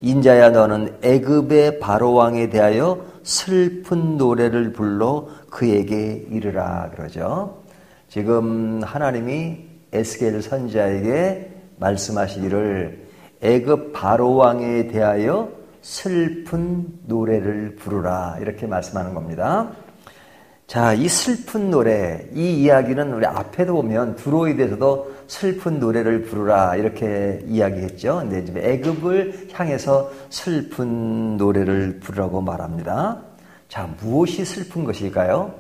인자야 너는 애굽의 바로왕에 대하여 슬픈 노래를 불러 그에게 이르라 그러죠. 지금 하나님이 에스겔 선지자에게 말씀하시기를 애굽 바로왕에 대하여 슬픈 노래를 부르라 이렇게 말씀하는 겁니다. 자, 이 슬픈 노래, 이 이야기는 우리 앞에도 보면 두로에 대해서도 슬픈 노래를 부르라 이렇게 이야기했죠. 근데 지금 애굽을 향해서 슬픈 노래를 부르라고 말합니다. 자, 무엇이 슬픈 것일까요?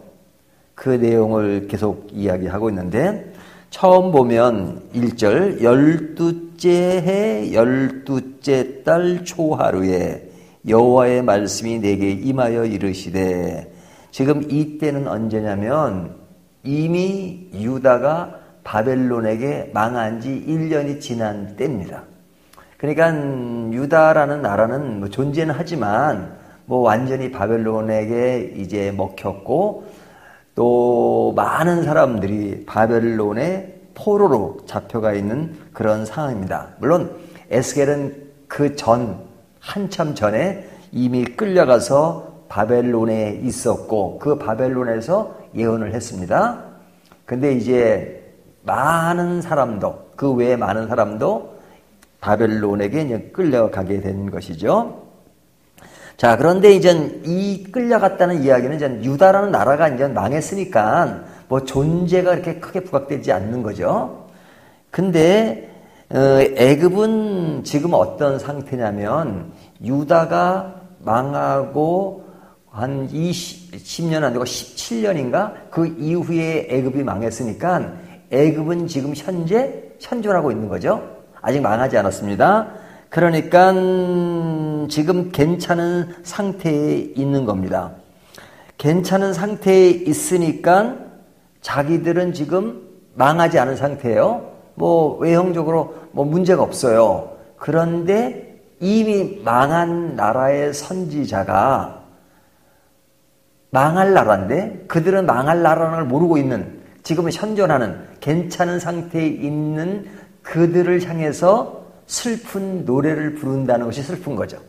그 내용을 계속 이야기하고 있는데 처음 보면 1절 12째 해 12째 달 초하루에 여호와의 말씀이 내게 임하여 이르시되 지금 이때는 언제냐면 이미 유다가 바벨론에게 망한 지 1년이 지난 때입니다. 그러니까 유다라는 나라는 뭐 존재는 하지만 뭐 완전히 바벨론에게 이제 먹혔고 또 많은 사람들이 바벨론의 포로로 잡혀가 있는 그런 상황입니다. 물론 에스겔은 그 전 한참 전에 이미 끌려가서 바벨론에 있었고 그 바벨론에서 예언을 했습니다. 근데 이제 많은 사람도 그 외에 많은 사람도 바벨론에게 이제 끌려가게 된 것이죠. 자, 그런데 이제 이 끌려갔다는 이야기는 이제 유다라는 나라가 이제 망했으니까 뭐 존재가 이렇게 크게 부각되지 않는 거죠. 근데 애굽은 지금 어떤 상태냐면 유다가 망하고 한 10년 안 되고 17년인가 그 이후에 애굽이 망했으니까 애굽은 지금 현재 현존하고 있는 거죠. 아직 망하지 않았습니다. 그러니까 지금 괜찮은 상태에 있는 겁니다. 괜찮은 상태에 있으니까 자기들은 지금 망하지 않은 상태예요. 뭐 외형적으로 뭐 문제가 없어요. 그런데 이미 망한 나라의 선지자가 망할 나라인데 그들은 망할 나라를 모르고 있는 지금은 현존하는 괜찮은 상태에 있는 그들을 향해서 슬픈 노래를 부른다는 것이 슬픈 거죠.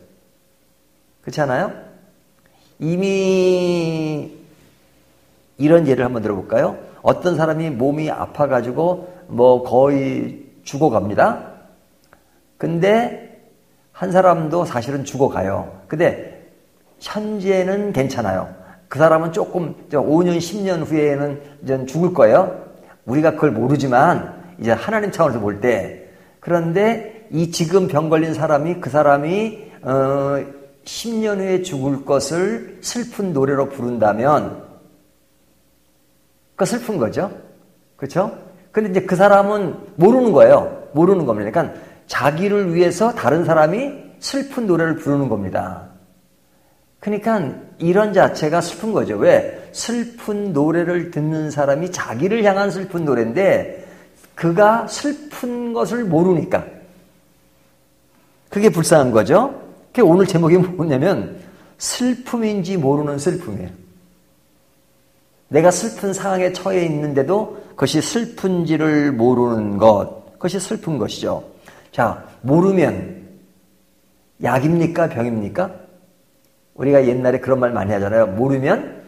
그렇지 않아요? 이미 이런 예를 한번 들어볼까요? 어떤 사람이 몸이 아파가지고 뭐 거의 죽어갑니다. 근데 한 사람도 사실은 죽어가요. 근데 현재는 괜찮아요. 그 사람은 조금 5년, 10년 후에는 이제 죽을 거예요. 우리가 그걸 모르지만 이제 하나님 차원에서 볼 때 그런데 이 지금 병 걸린 사람이 그 사람이 10년 후에 죽을 것을 슬픈 노래로 부른다면 그 슬픈 거죠. 그렇죠? 근데 이제 그 사람은 모르는 거예요. 모르는 겁니다. 그러니까 자기를 위해서 다른 사람이 슬픈 노래를 부르는 겁니다. 그러니까 이런 자체가 슬픈 거죠. 왜? 슬픈 노래를 듣는 사람이 자기를 향한 슬픈 노래인데 그가 슬픈 것을 모르니까 그게 불쌍한 거죠. 그게 오늘 제목이 뭐냐면 슬픔인지 모르는 슬픔이에요. 내가 슬픈 상황에 처해 있는데도 그것이 슬픈지를 모르는 것, 그것이 슬픈 것이죠. 자, 모르면 약입니까? 병입니까? 우리가 옛날에 그런 말 많이 하잖아요. 모르면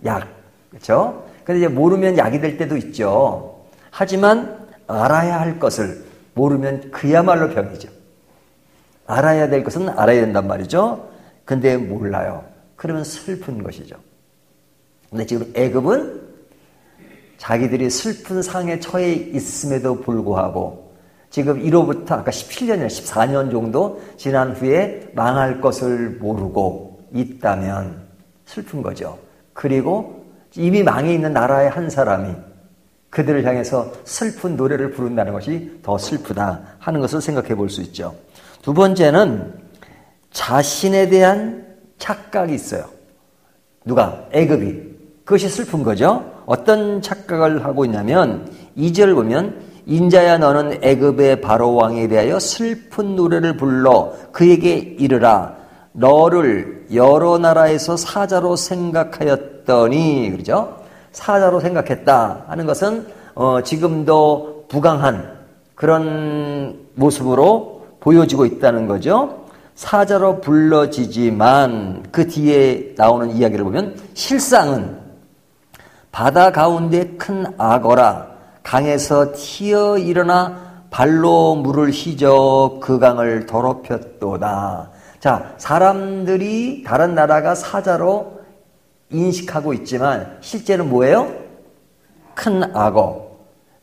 약. 그렇죠? 근데 이제 모르면 약이 될 때도 있죠. 하지만 알아야 할 것을 모르면 그야말로 병이죠. 알아야 될 것은 알아야 된단 말이죠. 근데 몰라요. 그러면 슬픈 것이죠. 근데 지금 애굽은 자기들이 슬픈 상에 처해 있음에도 불구하고 지금 이로부터 아까 17년이나 14년 정도 지난 후에 망할 것을 모르고 있다면 슬픈 거죠. 그리고 이미 망해 있는 나라의 한 사람이 그들을 향해서 슬픈 노래를 부른다는 것이 더 슬프다 하는 것을 생각해 볼 수 있죠. 두 번째는 자신에 대한 착각이 있어요. 누가? 애굽이. 그것이 슬픈 거죠. 어떤 착각을 하고 있냐면 2절 보면 인자야 너는 애굽의 바로왕에 대하여 슬픈 노래를 불러 그에게 이르라 너를 여러 나라에서 사자로 생각하였더니, 그러죠? 사자로 생각했다 하는 것은 지금도 부강한 그런 모습으로 보여지고 있다는 거죠. 사자로 불러지지만 그 뒤에 나오는 이야기를 보면 실상은 바다 가운데 큰 악어라 강에서 튀어 일어나 발로 물을 휘저 그 강을 더럽혔도다. 자, 사람들이 다른 나라가 사자로 인식하고 있지만 실제는 뭐예요? 큰 악어.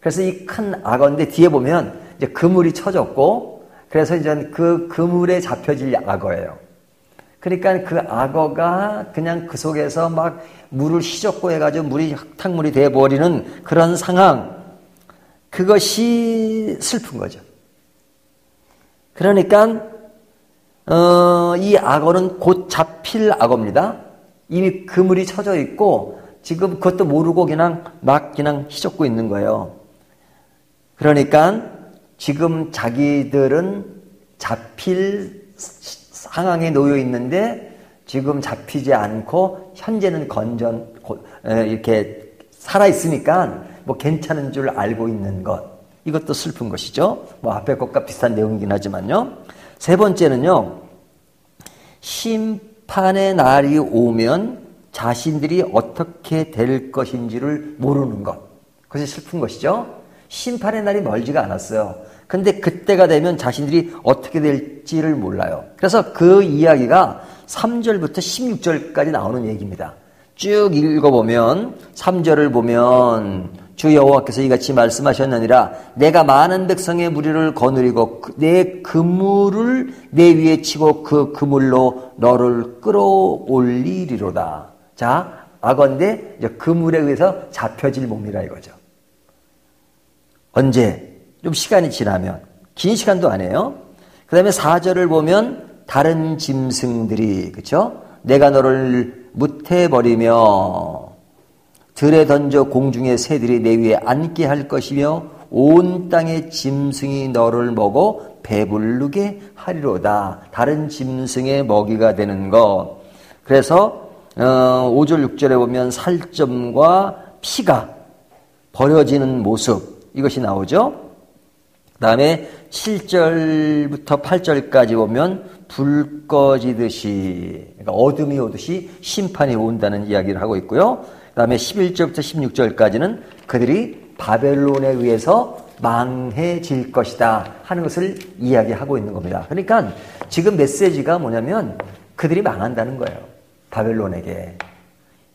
그래서 이 큰 악어인데 뒤에 보면 이제 그물이 쳐졌고 그래서 이제 그 그물에 잡혀질 악어예요. 그러니까 그 악어가 그냥 그 속에서 막 물을 휘젓고 해가지고 물이 흙탕물이 돼버리는 그런 상황. 그것이 슬픈 거죠. 그러니까 이 악어는 곧 잡힐 악어입니다. 이미 그물이 쳐져 있고 지금 그것도 모르고 그냥 휘젓고 있는 거예요. 그러니까 지금 자기들은 잡힐 상황에 놓여 있는데 지금 잡히지 않고 현재는 이렇게 살아 있으니까 뭐 괜찮은 줄 알고 있는 것. 이것도 슬픈 것이죠. 뭐 앞에 것과 비슷한 내용이긴 하지만요. 세 번째는요. 심판의 날이 오면 자신들이 어떻게 될 것인지를 모르는 것. 그것이 슬픈 것이죠. 심판의 날이 멀지가 않았어요. 근데 그때가 되면 자신들이 어떻게 될지를 몰라요. 그래서 그 이야기가 3절부터 16절까지 나오는 얘기입니다. 쭉 읽어보면 3절을 보면 주 여호와께서 이같이 말씀하셨느니라 내가 많은 백성의 무리를 거느리고 내 그물을 내 위에 치고 그 그물로 너를 끌어올리리로다. 자, 악어인데 이제 그물에 의해서 잡혀질 몸이라 이거죠. 언제? 좀 시간이 지나면. 긴 시간도 아니에요. 그 다음에 4절을 보면 다른 짐승들이, 그쵸? 내가 너를 무태버리며 들에 던져 공중의 새들이 내 위에 앉게 할 것이며 온 땅의 짐승이 너를 먹어 배부르게 하리로다. 다른 짐승의 먹이가 되는 것. 그래서 5절 6절에 보면 살점과 피가 버려지는 모습. 이것이 나오죠. 그 다음에 7절부터 8절까지 보면 불 꺼지듯이, 그러니까 어둠이 오듯이 심판이 온다는 이야기를 하고 있고요. 그 다음에 11절부터 16절까지는 그들이 바벨론에 의해서 망해질 것이다 하는 것을 이야기하고 있는 겁니다. 그러니까 지금 메시지가 뭐냐면 그들이 망한다는 거예요. 바벨론에게.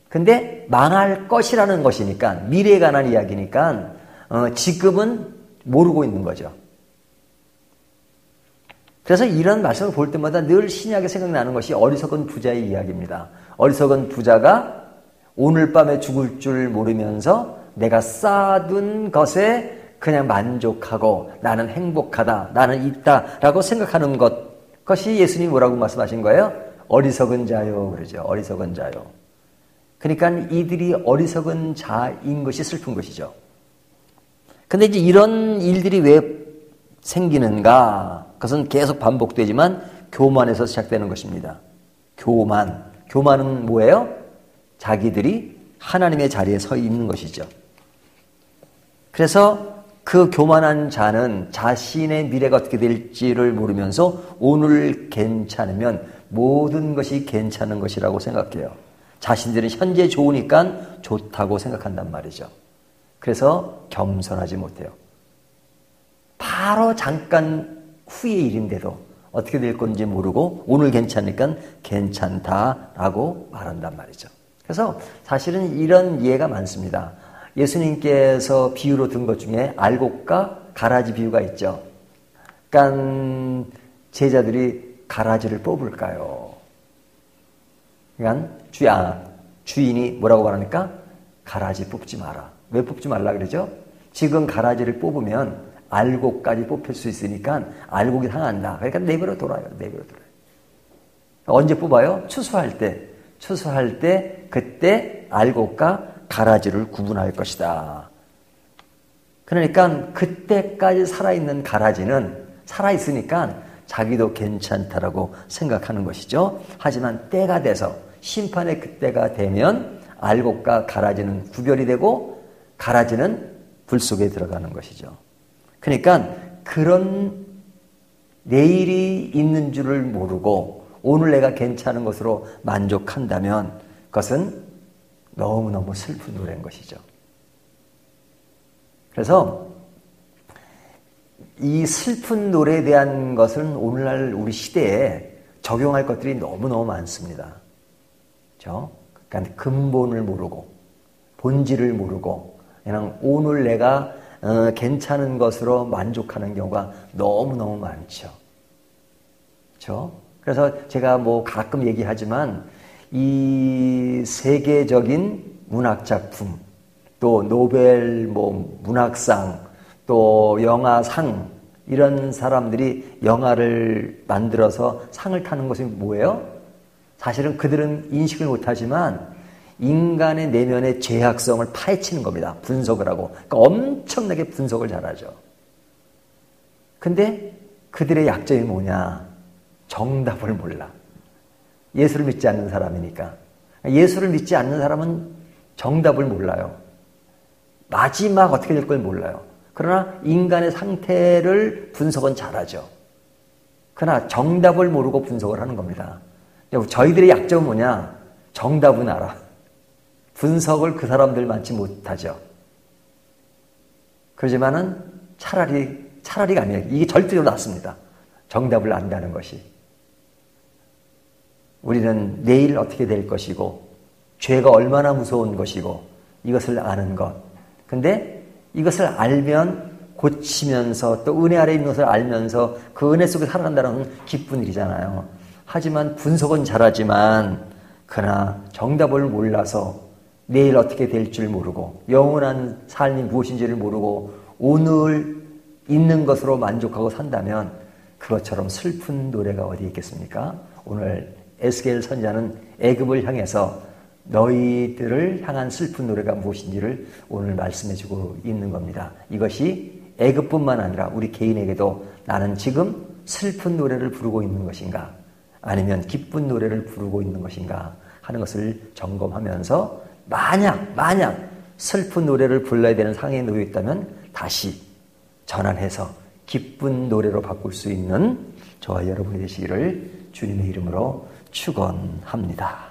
근데 망할 것이라는 것이니까 미래에 관한 이야기니까 지금은 모르고 있는 거죠. 그래서 이런 말씀을 볼 때마다 늘 신약에 생각나는 것이 어리석은 부자의 이야기입니다. 어리석은 부자가 오늘 밤에 죽을 줄 모르면서 내가 쌓아둔 것에 그냥 만족하고 나는 행복하다, 나는 있다라고 생각하는 것이 예수님이 뭐라고 말씀하신 거예요? 어리석은 자요, 그러죠. 어리석은 자요. 그러니까 이들이 어리석은 자인 것이 슬픈 것이죠. 근데 이제 이런 일들이 왜 생기는가? 그것은 계속 반복되지만 교만에서 시작되는 것입니다. 교만은 뭐예요? 자기들이 하나님의 자리에 서 있는 것이죠. 그래서 그 교만한 자는 자신의 미래가 어떻게 될지를 모르면서 오늘 괜찮으면 모든 것이 괜찮은 것이라고 생각해요. 자신들은 현재 좋으니까 좋다고 생각한단 말이죠. 그래서 겸손하지 못해요. 바로 잠깐 후의 일인데도 어떻게 될 건지 모르고 오늘 괜찮으니까 괜찮다라고 말한단 말이죠. 그래서 사실은 이런 예가 많습니다. 예수님께서 비유로 든 것 중에 알곡과 가라지 비유가 있죠. 그러니까 제자들이 가라지를 뽑을까요? 그러니까 주인이 뭐라고 말합니까? 가라지 뽑지 마라. 왜 뽑지 말라 그러죠? 지금 가라지를 뽑으면 알곡까지 뽑힐 수 있으니까 알곡이 상한다. 그러니까 내버려 둬요. 언제 뽑아요? 추수할 때 그때 알곡과 가라지를 구분할 것이다. 그러니까 그때까지 살아있는 가라지는 살아있으니까 자기도 괜찮다라고 생각하는 것이죠. 하지만 때가 돼서 심판의 그때가 되면 알곡과 가라지는 구별이 되고 가라지는 불 속에 들어가는 것이죠. 그러니까 그런 내일이 있는 줄을 모르고 오늘 내가 괜찮은 것으로 만족한다면 그것은 너무너무 슬픈 노래인 것이죠. 그래서 이 슬픈 노래에 대한 것은 오늘날 우리 시대에 적용할 것들이 너무너무 많습니다. 그렇죠? 그러니까 근본을 모르고 본질을 모르고 그냥 오늘 내가 괜찮은 것으로 만족하는 경우가 너무너무 많죠. 그렇죠? 그래서 제가 뭐 가끔 얘기하지만 이 세계적인 문학 작품, 또 노벨 뭐 문학상, 또 영화상 이런 사람들이 영화를 만들어서 상을 타는 것이 뭐예요? 사실은 그들은 인식을 못하지만 인간의 내면의 죄악성을 파헤치는 겁니다. 분석을 하고. 그러니까 엄청나게 분석을 잘하죠. 근데 그들의 약점이 뭐냐? 정답을 몰라. 예수를 믿지 않는 사람이니까. 예수를 믿지 않는 사람은 정답을 몰라요. 마지막 어떻게 될 걸 몰라요. 그러나 인간의 상태를 분석은 잘하죠. 그러나 정답을 모르고 분석을 하는 겁니다. 저희들의 약점은 뭐냐? 정답은 알아. 분석을 그 사람들 많지 못하죠. 그러지만은 차라리가 아니에요. 이게 절대로 낫습니다. 정답을 안다는 것이. 우리는 내일 어떻게 될 것이고 죄가 얼마나 무서운 것이고 이것을 아는 것. 근데 이것을 알면 고치면서 또 은혜 아래에 있는 것을 알면서 그 은혜 속에 살아간다는 건 기쁜 일이잖아요. 하지만 분석은 잘하지만 그러나 정답을 몰라서 내일 어떻게 될 줄 모르고 영원한 삶이 무엇인지를 모르고 오늘 있는 것으로 만족하고 산다면 그것처럼 슬픈 노래가 어디 있겠습니까? 오늘 에스겔 선지자는 애굽을 향해서 너희들을 향한 슬픈 노래가 무엇인지를 오늘 말씀해주고 있는 겁니다. 이것이 애굽뿐만 아니라 우리 개인에게도 나는 지금 슬픈 노래를 부르고 있는 것인가 아니면 기쁜 노래를 부르고 있는 것인가 하는 것을 점검하면서 만약 슬픈 노래를 불러야 되는 상황에 놓여 있다면 다시 전환해서 기쁜 노래로 바꿀 수 있는 저와 여러분이 되시기를 주님의 이름으로 축원합니다.